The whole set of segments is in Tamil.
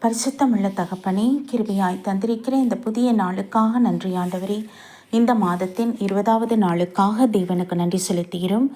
பரிசுத்தமுள்ள தகப்பனே, கிருபையாய் தந்திருக்கிற இந்த புதிய நாளுக்காக நன்றி ஆண்டவரே. இந்த மாதத்தின் 20வது நாளுக்காக தேவனுக்கு நன்றி செலுத்துகிறோம்.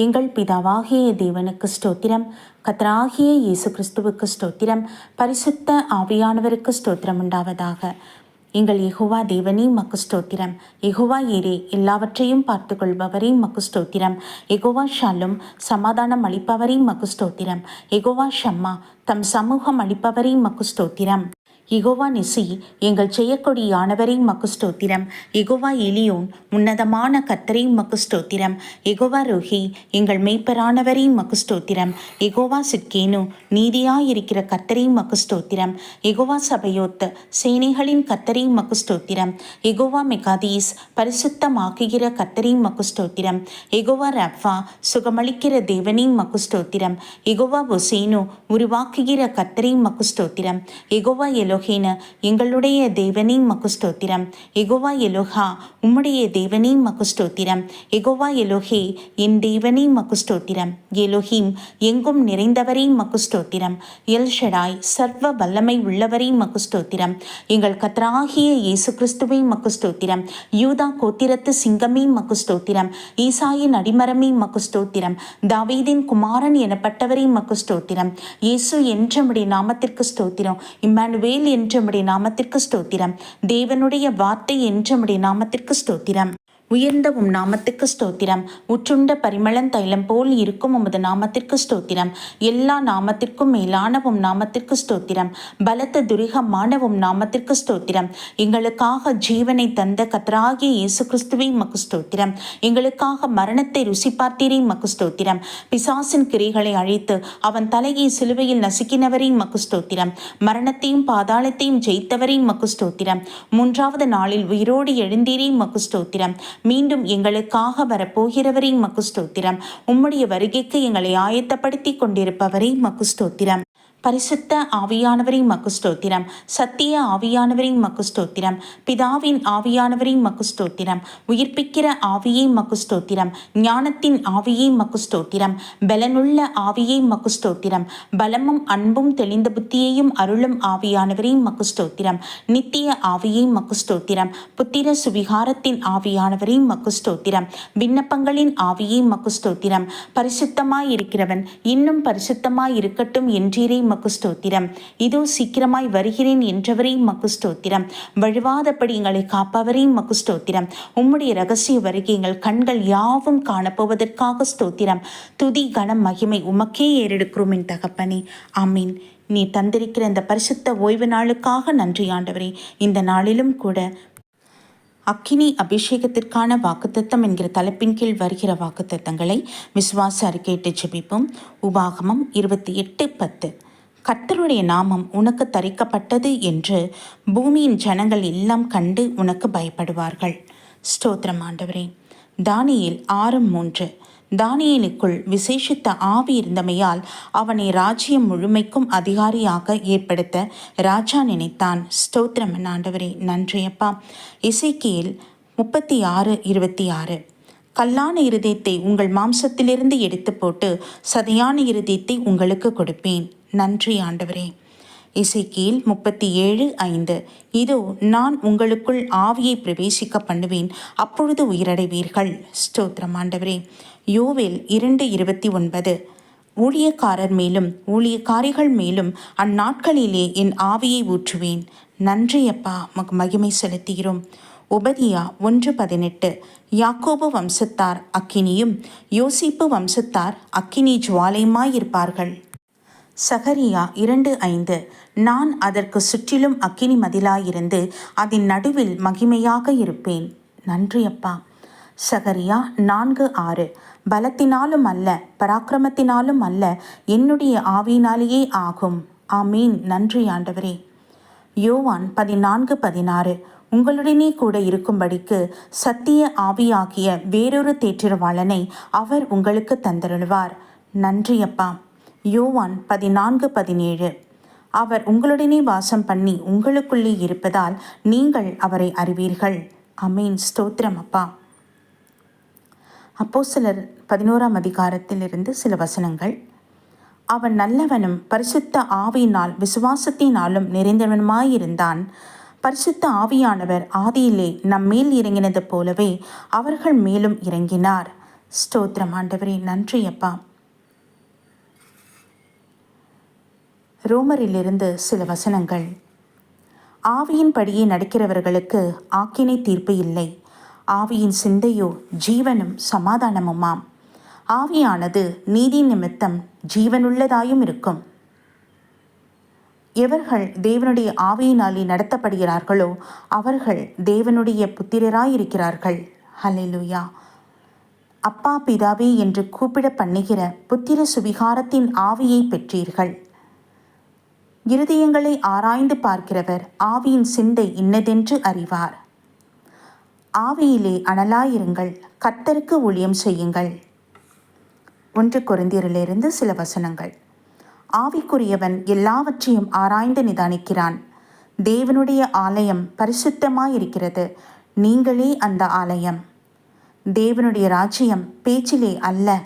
எங்கள் பிதாவாகிய தேவனுக்கு ஸ்தோத்திரம், கர்த்தராகிய இயேசு கிறிஸ்துவுக்கு ஸ்தோத்திரம், பரிசுத்த ஆவியானவருக்கு ஸ்தோத்திரம் உண்டாவதாக. எங்கள் யெகோவா தேவனே மக்கு ஸ்தோத்திரம். யெகோவா ஏரே, எல்லாவற்றையும் பார்த்து கொள்பவரே மக்கு ஸ்தோத்திரம். யெகோவா ஷாலும், சமாதானம் அளிப்பவரே மக்கு ஸ்தோத்திரம். யெகோவா ஷம்மா, தம் சமூகம் அளிப்பவரே மக்கு ஸ்தோத்திரம். யெகோவா நிசி, எங்கள் செய்யக்கொடியானவரே மக்கு ஸ்தோத்திரம். யெகோவா எலியோன், உன்னதமான கர்த்தரே மக்கு ஸ்தோத்திரம். யெகோவா ரோஹி, எங்கள் மெய்ப்பரானவரே மக்கு ஸ்தோத்திரம். யெகோவா சிட்கேனு, நீதியாயிருக்கிற கர்த்தரே மக்கு ஸ்தோத்திரம். யெகோவா சபையோத், சேனைகளின் கர்த்தரே மக்கு ஸ்தோத்திரம். யெகோவா மெகாதீஸ், பரிசுத்தமாக்குகிற கர்த்தரே மக்கு ஸ்தோத்திரம். யெகோவா ரஃபா, சுகமளிக்கிற தேவனே மக்கு ஸ்தோத்திரம். யெகோவா ஒசேனு, உருவாக்குகிற கர்த்தரே மக்கு ஸ்தோத்திரம். யெகோவா எங்களுடைய தேவனே மக்கு ஸ்தோத்திரம். யெகோவா எலோஹா, உம்முடைய தேவனே மக்கு ஸ்தோத்திரம். யெகோவா எலோஹே, என் தேவனே மக்கு ஸ்தோத்திரம். எலோஹிம், எங்கும் நிறைந்தவரே மக்கு ஸ்தோத்திரம். எல் ஷடாய், சர்வ வல்லமை உள்ளவரே மக்கு ஸ்தோத்திரம். எங்கள் கர்த்தராகிய இயேசு கிறிஸ்துவே மக்கு ஸ்தோத்திரம். யூதா கோத்திரத்து சிங்கமே மக்கு ஸ்தோத்திரம். ஈசாயின் அடிமரமே மக்கு ஸ்தோத்திரம். தாவீதின் குமாரன் எனப்பட்டவரே மக்கு ஸ்தோத்திரம். இயேசு என்றுடைய நாமத்திற்கு ஸ்தோத்திரம். இம்மானுவேல் என்றுடைய நாமத்திற்கு ஸ்தோத்திரம். தேவனுடைய வார்த்தை என்றுடைய நாமத்திற்கு ஸ்தோத்திரம். உயர்ந்த உம் நாமத்துக்கு ஸ்தோத்திரம். உற்றுண்ட பரிமளம் தைலம் போல் இருக்கும் உமது நாமத்திற்கு ஸ்தோத்திரம். எல்லா நாமத்திற்கும் மேலான உம் நாமத்திற்கு ஸ்தோத்திரம். பலத்த துரிகமான உம் நாமத்திற்கு ஸ்தோத்திரம். எங்களுக்காக ஜீவனை தந்த கர்த்தராகிய இயேசு கிறிஸ்துவே மக்கு ஸ்தோத்திரம். எங்களுக்காக மரணத்தை ருசி பார்த்தீரே மக்கு ஸ்தோத்திரம். பிசாசின் கிரைகளை அழித்து அவன் தலையை சிலுவையில் நசுக்கினவரே மக்கு ஸ்தோத்திரம். மரணத்தையும் பாதாளத்தையும் ஜெயித்தவரே மக்கு ஸ்தோத்திரம். 3வது நாளில் உயிரோடு எழுந்தீரே மக்கு ஸ்தோத்திரம். மீண்டும் எங்களுக்காக வரப்போகிறவரே மக்கு ஸ்தோத்திரம். உம்முடைய வருகைக்கு எங்களை ஆயத்தப்படுத்தி கொண்டிருப்பவரே மக்கு ஸ்தோத்திரம். பரிசுத்த ஆவியானவரை மக்கு ஸ்தோத்திரம். சத்திய ஆவியானவரை மக்கு ஸ்தோத்திரம். பிதாவின் ஆவியானவரை மக்கு ஸ்தோத்திரம். உயிர்ப்பிக்கிற ஆவியை மக்கு ஸ்தோத்திரம். ஞானத்தின் ஆவியை மக்கு ஸ்தோத்திரம். பலனுள்ள ஆவியை மக்கு ஸ்தோத்திரம். பலமும் அன்பும் தெளிந்த புத்தியையும் அருளும் ஆவியானவரை மக்கு ஸ்தோத்திரம். நித்திய ஆவியை மக்கு ஸ்தோத்திரம். புத்திர சுவிகாரத்தின் ஆவியானவரை மக்கு ஸ்தோத்திரம். விண்ணப்பங்களின் ஆவியை மக்கு ஸ்தோத்திரம். பரிசுத்தமாயிருக்கிறவன் இன்னும் பரிசுத்தமாயிருக்கட்டும் என்றீரே மக்கு ஸ்தோத்திரம். இதோ சீக்கிரமாய் வருகிறேன் என்றவரே மக்கு ஸ்தோத்திரம். வழுவாதபடி எங்களை காப்பவரே மக்கு ஸ்தோத்திரம். உம்முடைய ரகசிய வருகை எங்கள் கண்கள் யாவும் காணப்போவதற்காக ஸ்தோத்திரம். துதி கனம் மகிமை உமக்கே ஏறெடுக்கிறோம் என் தகப்பனே. ஆமீன். நீ தந்திருக்கிற இந்த பரிசுத்த ஓய்வு நாளுக்காக நன்றி ஆண்டவரே. இந்த நாளிலும் கூட அக்கினி அபிஷேகத்திற்கான வாக்குத்தத்தம் என்கிற தலைப்பின் கீழ் வருகிற வாக்குத்தத்தங்களை விசுவாச அறிக்கையிட்டு ஜெபிப்போம். உபாகமம் 28:10. கர்த்தருடைய நாமம் உனக்கு தரிக்கப்பட்டது என்று பூமியின் ஜனங்கள் எல்லாம் கண்டு உனக்கு பயப்படுவார்கள். ஸ்தோத்திரம் ஆண்டவரே. தானியேல் 6:3. தானியேலுக்குள் விசேஷித்த ஆவி இருந்தமையால் அவனை ராஜ்யம் முழுமைக்கும் அதிகாரியாக ஏற்படுத்த ராஜா நினைத்தான். ஸ்தோத்திரம் ஆண்டவரே. நன்றியப்பா. எசேக்கியேல் 36:26. கல்லான இருதயத்தை உங்கள் மாம்சத்திலிருந்து எடுத்து போட்டு சதையான இருதயத்தை உங்களுக்கு கொடுப்பேன். நன்றி ஆண்டவரே. எசேக்கியேல் 37:5. இதோ நான் உங்களுக்குள் ஆவியை பிரவேசிக்க பண்ணுவேன், அப்பொழுது உயிரடைவீர்கள். ஸ்தோத்திரம் ஆண்டவரே. யோவேல் 2:29. ஊழியக்காரர் மேலும் ஊழியக்காரிகள் மேலும் அந்நாட்களிலே என் ஆவியை ஊற்றுவேன். நன்றியப்பா, மகிமை செலுத்துகிறோம். ஒபதியா 1:18. யாக்கோபு வம்சத்தார் அக்கினியும் யோசிப்பு வம்சத்தார் அக்கினி ஜுவாலையுமாயிருப்பார்கள். சகரியா 2:5. நான் அதற்கு சுற்றிலும் அக்கினி மதிலாயிருந்து அதன் நடுவில் மகிமையாக இருப்பேன். நன்றியப்பா. சகரியா 4:6. பலத்தினாலும் அல்ல, பராக்கிரமத்தினாலும் அல்ல, என்னுடைய ஆவியினாலேயே ஆகும். ஆமீன். நன்றி ஆண்டவரே. யோவான் 14:16. உங்களுடனே கூட இருக்கும்படிக்கு சத்திய ஆவியாகிய வேறொரு தேற்றரவாளனை அவர் உங்களுக்கு தந்தருள்வார். நன்றியப்பா. யோவான் 14:17. அவர் உங்களுடனே வாசம் பண்ணி உங்களுக்குள்ளே இருப்பதால் நீங்கள் அவரை அறிவீர்கள். அமீன். ஸ்தோத்திரம் அப்பா. அப்போஸ்தலர் 11ஆம் அதிகாரத்திலிருந்து சில வசனங்கள். அவன் நல்லவனும் பரிசுத்த ஆவியினால் விசுவாசத்தினாலும் நிறைந்தவனுமாயிருந்தான். பரிசுத்த ஆவியானவர் ஆதியிலே நம்மேல் இறங்கினது போலவே அவர்கள் மேலும் இறங்கினார். ஸ்தோத்திரம் ஆண்டவரே, நன்றி அப்பா. ரோமரிலிருந்து சில வசனங்கள். ஆவியின்படியே நடக்கிறவர்களுக்கு ஆக்கினை தீர்ப்பு இல்லை. ஆவியின் சிந்தையோ ஜீவனும் சமாதானமுமாம். ஆவியானது நீதி நிமித்தம் ஜீவனுள்ளதாயும் இருக்கும். எவர்கள் தேவனுடைய ஆவியினாலே நடத்தப்படுகிறார்களோ அவர்கள் தேவனுடைய புத்திரராயிருக்கிறார்கள். ஹல்லேலூயா. அப்பா பிதாவே என்று கூப்பிட பண்ணுகிற புத்திர சுவிகாரத்தின் ஆவியை பெற்றீர்கள். இருதயங்களை ஆராய்ந்து பார்க்கிறவர் ஆவியின் சிந்தை இன்னதென்று அறிவார். ஆவியிலே அனலாயிருங்கள், கர்த்தருக்கு ஊழியம் செய்யுங்கள். 1 கொரிந்தியரிலிருந்து சில வசனங்கள். ஆவிக்குரியவன் எல்லாவற்றையும் ஆராய்ந்து நிதானிக்கிறான். தேவனுடைய ஆலயம் பரிசுத்தமாயிருக்கிறது, நீங்களே அந்த ஆலயம். தேவனுடைய ராஜ்யம் பேச்சிலே அல்ல,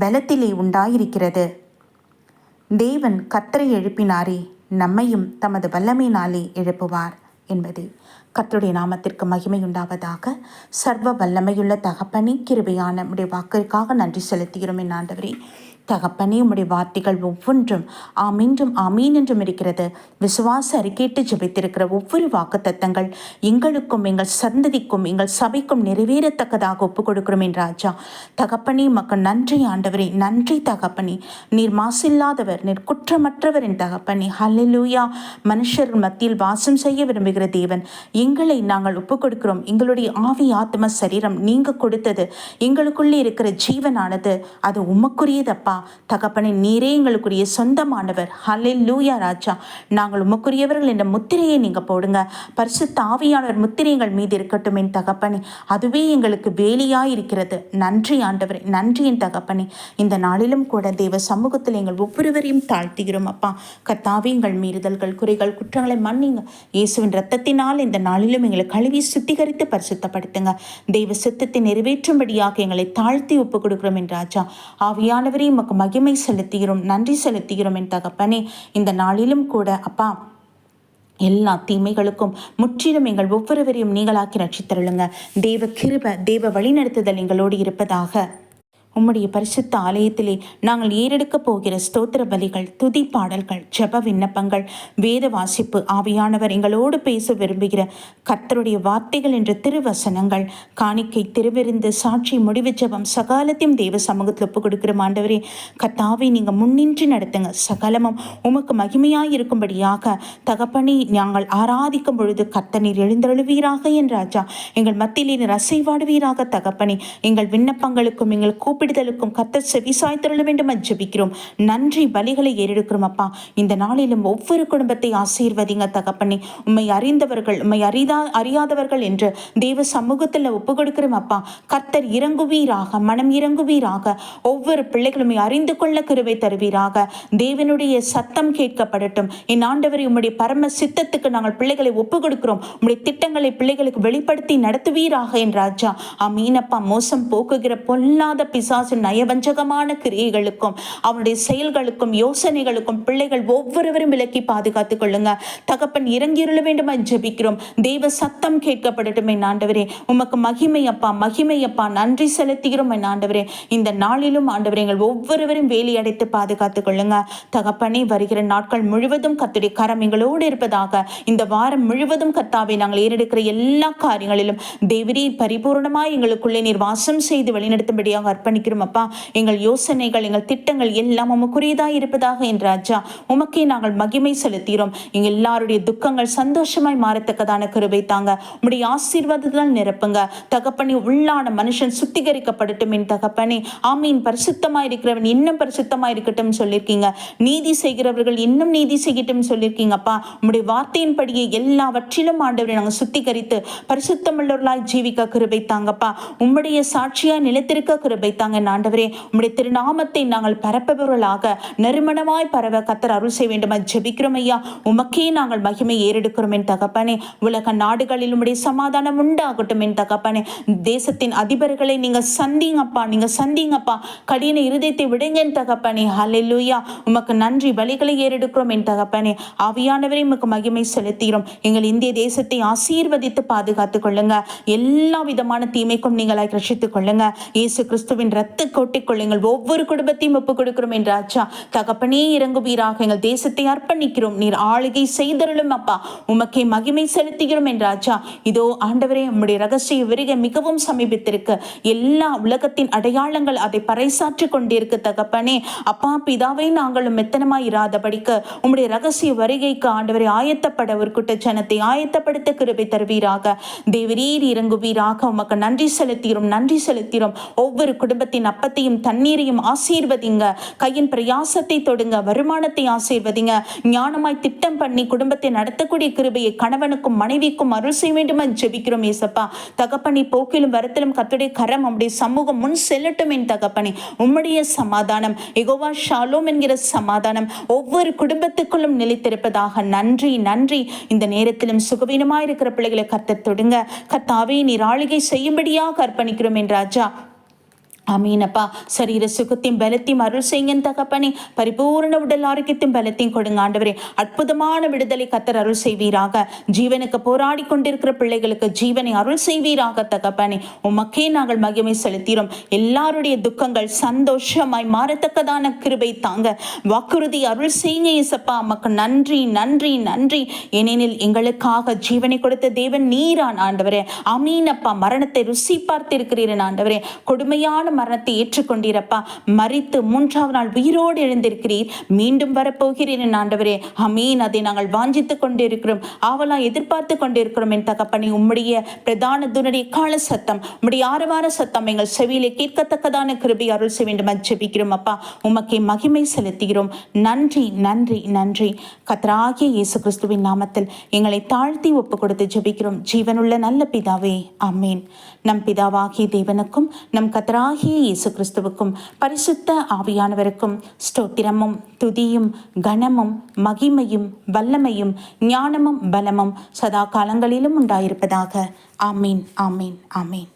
பலத்திலே உண்டாயிருக்கிறது. தேவன் கர்த்தரை எழுப்பினாரே, நம்மையும் தமது வல்லமையினாலே எழுப்புவார் என்பதே. கர்த்தருடைய நாமத்திற்கு மகிமை உண்டாவதாக. சர்வ வல்லமையுள்ள தகப்பனே, கிருபையான உம்முடைய வாக்கிற்காக நன்றி செலுத்துகிறோம் என் ஆண்டவரே. தகப்பனே, உம்முடைய வார்த்தைகள் ஒவ்வொன்றும் ஆமென்றும் ஆமீன் என்றும் இருக்கிறது. விசுவாச அறிக்கையிட்டு ஜெபித்திருக்கிற ஒவ்வொரு வாக்கு தத்தங்கள் எங்களுக்கும் எங்கள் சந்ததிக்கும் எங்கள் சபைக்கும் நிறைவேறத்தக்கதாக ஒப்புக் கொடுக்கிறோம் என் ராஜா. தகப்பனே, உமக்கு நன்றி ஆண்டவரே, நன்றி தகப்பனே. நீர் மாசில்லாதவர், நீர் குற்றமற்றவர் என் தகப்பனே. ஹல்லேலூயா. மனுஷர் மத்தியில் வாசம் செய்ய விரும்புகிற தேவன், எங்களை நாங்கள் ஒப்புக் கொடுக்கிறோம். எங்களுடைய ஆவி ஆத்ம சரீரம் நீங்க கொடுத்தது, எங்களுக்குள்ளே இருக்கிற ஜீவனானது அது உமக்குரியதப்பா. தகப்பனே, நீரே எங்களுக்குரிய சொந்தமானவர். ஹல்லேலூயா ராஜா. நாங்கள் உமக்குரியவர்கள் என்ற முத்திரையை நீங்க போடுங்க. பரிசுத்த ஆவியானவர் முத்திரை எங்கள் மீது இருக்கட்டும் என் தகப்பனே. அதுவே எங்களுக்கு வேலியாயிருக்கிறது. நன்றி ஆண்டவரே, நன்றி என் தகப்பனே. இந்த நாளிலும் கூட தேவ சமூகத்தில் எங்கள் ஒவ்வொருவரையும் தாழ்த்துகிறோம் அப்பா. கர்த்தாவே, எங்கள் மீறுதல்கள் குறைகள் குற்றங்களை மன்னிங்க. இயேசுவின் இரத்தத்தினால் இந்த நாளிலும் எங்களை கழுவி சுத்திகரித்து பரிசுத்தப்படுத்துங்க. தெய்வ சித்தத்தை நிறைவேற்றும்படியாக எங்களை தாழ்த்தி ஒப்புக் கொடுக்கிறோம் என் ராஜா. ஆவியானவரே, உமக்கு மகிமை செலுத்துகிறோம், நன்றி செலுத்துகிறோம் என் தகப்பனே. இந்த நாளிலும் கூட அப்பா, எல்லா தீமைகளுக்கும் முற்றிலும் எங்கள் ஒவ்வொருவரையும் நீங்களாக்கி ரட்சித்தருளுங்க. தேவ கிருபை, தேவ வழிநடத்துதல் எங்களோடு இருப்பதாக. உம்முடைய பரிசுத்த ஆலயத்திலே நாங்கள் ஏறெடுக்கப் போகிற ஸ்தோத்திர பலிகள், துதி பாடல்கள், ஜெப விண்ணப்பங்கள், வேத வாசிப்பு, ஆவியானவர் எங்களோடு பேச விரும்புகிற கர்த்தருடைய வார்த்தைகள் என்ற திருவசனங்கள், காணிக்கை, திருவிருந்து, சாட்சி, முடிவு ஜெபம் சகலத்தையும் தேவ சமூகத்தில் ஒப்புக் கொடுக்கிற ஆண்டவரே. கர்த்தாவை நீங்கள் முன்னின்று நடத்துங்க. சகலமும் உமக்கு மகிமையாய் இருக்கும்படியாக தகப்பனை நாங்கள் ஆராதிக்கும் பொழுது கர்த்தர் நீர் எழுந்தருளுவீராக என் ராஜா. எங்கள் மத்தியிலே நீர் அசைவாடுவீராக தகப்பனே. எங்கள் விண்ணப்பங்களுக்கும் எங்கள் கூப்பிடுதலுக்கும் கர்த்தர் செவிசாய்த்தருள வேண்டும் ஜெபிக்கிறோம். நன்றி பலிகளை ஏறெடுக்கிறோம் அப்பா. இந்த நாளிலும் ஒவ்வொரு குடும்பத்தை ஆசீர்வதிங்க தகப்பனே. உம்மை அறிந்தவர்கள், உம்மை அறியாதவர்கள் என்று தேவ சமூகத்தில் ஒப்பு கொடுக்கிறோம் அப்பா. கர்த்தர் இறங்குவீராக, மனம் இறங்குவீராக. ஒவ்வொரு பிள்ளைகளும் அறிந்து கொள்ள கிருபை தருவீராக. தேவனுடைய சத்தம் கேட்கப்படட்டும். என் ஆண்டவரை, உம்முடைய பரம சித்தத்துக்கு நாங்கள் பிள்ளைகளை ஒப்பு கொடுக்கிறோம். உம்முடைய திட்டங்களை பிள்ளைகளுக்கு வெளிப்படுத்தி நடத்துவீராக என் ராஜா. ஆமீனப்பா. மோசம் போக்குகிற பொல்லாத பிசாசின் நயவஞ்சகமான கிரியைகளுக்கும் அவனுடைய செயல்களுக்கும் யோசனைகளுக்கும் பிள்ளைகள் ஒவ்வொருவரும் விலக்கி பாதுகாத்துக் கொள்ளுங்க தகப்பன். இறங்கியுள்ள வேண்டும் ஜெபிக்கிறோம். தெய்வ சத்தம் கேட்கப்படட்டும் என் ஆண்டவரே. உமக்கு மகிமையப்பா, மகிமையப்பா. நன்றி செலுத்துகிறோம் என் ஆண்டவரே. இந்த நாளிலும் ஆண்டவரே எங்கள் ஒவ்வொருவரும் வேலி அடைத்து பாதுகாத்துக் கொள்ளுங்க தகப்பனே. வருகிற நாட்கள் முழுவதும் கர்த்தருடைய கரம் எங்களோடு இருப்பதாக. இந்த வாரம் முழுவதும் கர்த்தாவே நாங்கள் ஏறெடுக்கிற எல்லா காரியங்களிலும் தேவரீர் பரிபூர்ணமாய் எங்களுக்குள்ளே நீர் வாசம் செய்து வழிநடத்தும்படியாக அர்ப்பணிக்கிறோம் அப்பா. எங்கள் யோசனைகள், எங்கள் திட்டங்கள் எல்லாம் உமக்குரியதாய் இருப்பதாக என் ராஜா. உமக்கே நாங்கள் மகிமை செலுத்துகிறோம். எங்கள் எல்லாருடைய துக்கங்கள் சந்தோஷமாய் மாறத்தக்கதான கிருபை தாங்க. உம்முடைய ஆசீர்வாதத்தால் நிரப்புங்க தகப்பனே. உள்ளான மனுஷன் சுத்திகரிக்கப்படட்டும் என் தகப்பனே. ஆமீன். பரிசுத்தமாய் இருக்கிறவன் இன்னும் பரிசுத்தமாய் இருக்கட்டும் சொல்லியிருக்கீங்க. நீதி செய்கிறவர்கள் இன்னும் நீதி செய்யட்டும் சொல்லியிருக்கீங்க அப்பா. உம்முடைய வார்த்தையின்படியே எல்லாவற்றிலும் ஆண்டவரை நாங்கள் சுத்திகரித்து பரிசுத்தமுள்ளவர்களாய் ஜீவிக்க கிருபை தாங்கப்பா. உம்முடைய சாட்சியாய் நிலைத்திருக்க கிருபை தாங்க இருக்கிறாங்க ஆண்டவரே. உம்முடைய திருநாமத்தை நாங்கள் பரப்பவர்களாக நறுமணமாய் பரவ கர்த்தர் அருள் செய்ய வேண்டுமா ஜெபிக்கிறோம் ஐயா. உமக்கே நாங்கள் மகிமை ஏறெடுக்கிறோம் என் தகப்பனே. உலக நாடுகளில் உம்முடைய சமாதானம் உண்டாகட்டும் என் தகப்பனே. தேசத்தின் அதிபர்களை நீங்க சந்திங்கப்பா, நீங்க சந்திங்கப்பா. கடின இருதயத்தை விடுங்க என் தகப்பனே. ஹல்லேலூயா. உமக்கு நன்றி பலிகளை ஏறெடுக்கிறோம் என் தகப்பனே. ஆவியானவரே உமக்கு மகிமை செலுத்துகிறோம். எங்கள் இந்திய தேசத்தை ஆசீர்வதித்து பாதுகாத்துக் கொள்ளுங்க. எல்லா விதமான தீமைக்கும் நீங்களாய் ரட்சித்துக் கொள்ளுங்க. இயேசு கிறிஸ்துவின் ரத்த கோட்டிக் கொள்ளுங்கள். ஒவ்வொரு குடும்பத்தையும் ஒப்புக் கொடுக்கிறோம் என்ற ஆச்சா. தகப்பனே இறங்குவீராக. எங்கள் தேசத்தை அர்ப்பணிக்கிறோம். நீர் ஆளுகை செய்தருளும் அப்பா. உமக்கே மகிமை செலுத்துகிறோம் என்ற ஆச்சா. இதோ ஆண்டவரே உம்முடைய ரகசிய வருகை மிகவும் சமீபித்திருக்கு. எல்லா உலகத்தின் அடையாளங்கள் அதை பறைசாற்றி கொண்டிருக்கு தகப்பனே. அப்பா பிதாவை நாங்களும் மெத்தனமாய் இராதபடிக்கு உம்முடைய ரகசிய வருகைக்கு ஆண்டவரை ஆயத்தப்பட ஒரு கூட்ட ஜனத்தை ஆயத்தப்படுத்த கிருபை தருவீராக. தேவரீர் இறங்குவீராக. உமக்கு நன்றி செலுத்துகிறோம், நன்றி செலுத்துகிறோம். ஒவ்வொரு குடும்பத்தின் அப்பத்தையும் தண்ணீரையும் ஆசீர்வதிங்க. கையின் பிரயாசத்தை தொடுங்க. வருமானத்தை ஆசீர்வதிங்க. ஞானமாய் திட்டம் பண்ணி குடும்பத்தை நடத்தக்கூடிய கிருபையை கணவனுக்கும் மனைவிக்கும் அருள் செய்ய வேண்டும் என்று ஜெபிக்கிறோம் ஏசப்பா. தகப்பனி போக்கிலும் வரத்திலும் கர்த்தருடைய கரம் உம்முடைய சமூகம் முன் செல்லட்டும் என் தகப்பனி. உம்முடைய சமாதானம் யெகோவா ஷாலோம் என்கிற சமாதானம் ஒவ்வொரு குடும்பத்துக்குள்ளும் நிலைத்திருப்பதாக. நன்றி நன்றி. இந்த நேரத்திலும் சுகவீனமாயிருக்கிற பிள்ளைகளை கர்த்தர் தொடுங்க. கர்த்தாவே நீர் ஆளுகை செய்யும்படியாக அர்ப்பணிக்கிறோம் என் ராஜா. ஆமீனப்பா. சரீர சுகத்தையும் பலத்தையும் அருள் செய்யுங்க தகப்பனே. பரிபூர்ண உடல் ஆரோக்கியத்தையும் பலத்தையும் கொடுங்க ஆண்டவரே. அற்புதமான விடுதலை கர்த்தர் அருள் செய்வீராக. ஜீவனுக்கு போராடி கொண்டிருக்கிற பிள்ளைகளுக்கு ஜீவனை அருள் செய்வீராக தகப்பனே. உமக்கே நாங்கள் மகிமை செலுத்திறோம். எல்லாருடைய துக்கங்கள் சந்தோஷமாய் மாறத்தக்கதான கிருபை தாங்க. வாக்குறுதி அருள் செய்யுங்க இயேசப்பா. உமக்கு நன்றி நன்றி நன்றி. ஏனெனில் எங்களுக்காக ஜீவனை கொடுத்த தேவன் நீரான் ஆண்டவரே. ஆமீனப்பா. மரணத்தை ருசி பார்த்திருக்கிறீரன் ஆண்டவரே. கொடுமையான மரணத்தை ஏற்றுக்கொண்டீரப்பா. மரித்து 3ஆவது நாள் உயிரோடு எழுந்திருக்கிறீர். மீண்டும் வரப்போகிறீர் ஆண்டவரே. அமீன். அதை நாங்கள் வாஞ்சித்துக் கொண்டிருக்கிறோம், ஆவலா எதிர்பார்த்து கொண்டிருக்கிறோம் என் தகப்பனே. உம்முடைய பிரதான தூதனுடைய கால சத்தம், உம்முடைய ஆரவார சத்தம் எங்கள் செவியிலே கேட்கத்தக்கதான கிருபை அருள் செய்ய வேண்டும் ஜெபிக்கிறோம் அப்பா. உமக்கே மகிமை செலுத்துகிறோம். நன்றி நன்றி நன்றி. கர்த்தராகிய இயேசு கிறிஸ்துவின் நாமத்தில் எங்களை தாழ்த்தி ஒப்பு கொடுத்து ஜெபிக்கிறோம் ஜீவனுள்ள நல்ல பிதாவே. ஆமேன். நம் பிதாவாகிய தேவனுக்கும் நம் கர்த்தராகிய இயேசு கிறிஸ்துவுக்கும் பரிசுத்த ஆவியானவருக்கும் ஸ்தோத்திரமும் துதியும் கனமும் மகிமையும் வல்லமையும் ஞானமும் பலமும் சதா காலங்களிலும் உண்டாயிருப்பதாக. ஆமீன் ஆமீன் ஆமீன்.